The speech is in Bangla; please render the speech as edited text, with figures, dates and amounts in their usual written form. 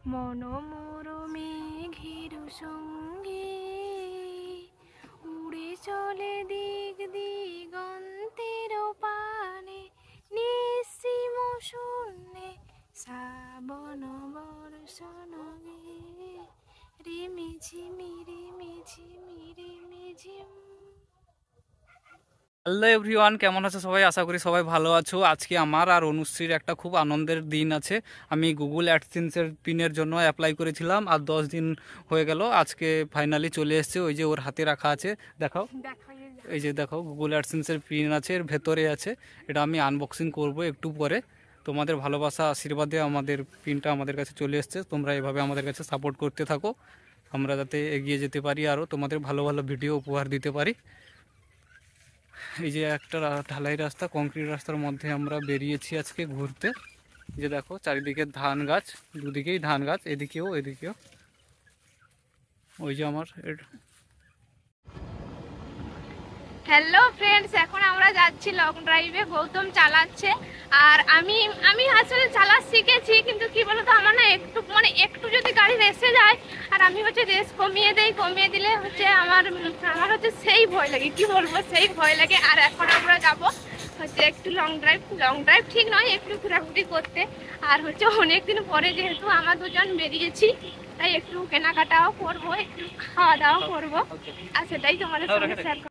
মনোমোর মেঘের সঙ্গে উড়ে চলে দিক দিগন্তের পানে, নিঃসীম শূন্যে শ্রাবণ বর্ষণ গে, রিমি ঝিমি রিমি ঝিমি রিমি ঝিম। হ্যালো এভরিওয়ান, কেমন আছো সবাই? আশা করি সবাই ভালো আছো। আজকে আমার আর অনুশ্রীর একটা খুব আনন্দের দিন আছে। আমি গুগল অ্যাডসেন্সের পিনের জন্য অ্যাপ্লাই করেছিলাম আর 10 দিন হয়ে গেল। আজকে ফাইনালি চলে এসেছে। ওই যে ওর হাতে রাখা আছে, দেখাও। এই যে দেখো, গুগল অ্যাডসেন্সের পিন আছে, এর ভেতরে আছে। এটা আমি আনবক্সিং করব একটু পরে। তোমাদের ভালোবাসা আশীর্বাদে আমাদের পিনটা আমাদের কাছে চলে এসেছে। তোমরা এভাবে আমাদের কাছে সাপোর্ট করতে থাকো, আমরা যাতে এগিয়ে যেতে পারি, আরও তোমাদের ভালো ভালো ভিডিও উপহার দিতে পারি। এই যে একটা ঢালাই রাস্তা, কংক্রিট রাস্তার মধ্যে আমরা বেরিয়েছি আজকে ঘুরতে। যে দেখো চারিদিকে ধান গাছ, দুদিকেই ধান গাছ, এদিকেও এদিকেও। ওই যে আমার হ্যালো ফ্রেন্ডস, এখন আমরা যাচ্ছি লং ড্রাইভে। গৌতম চালাচ্ছে আর আমি আসলে চালা শিখেছি, কিন্তু কি বলতো আমার না একটু যদি গাড়ি রেসে যায় আর আমি রেস কমিয়ে দিলে আমার সেই ভয় লাগে, কি বলবো, সেই ভয় লাগে। আর এখন আমরা যাব একটু লং ড্রাইভ ঠিক নয়, একটু ঘোরাঘুরি করতে। আর অনেকদিন পরে যেহেতু আমরা দুজন বেরিয়েছি, তাই একটু কেনাকাটাও করবো, একটু খাওয়া দাওয়া করবো, আর সেটাই তোমাদের সঙ্গে শেয়ার করবো।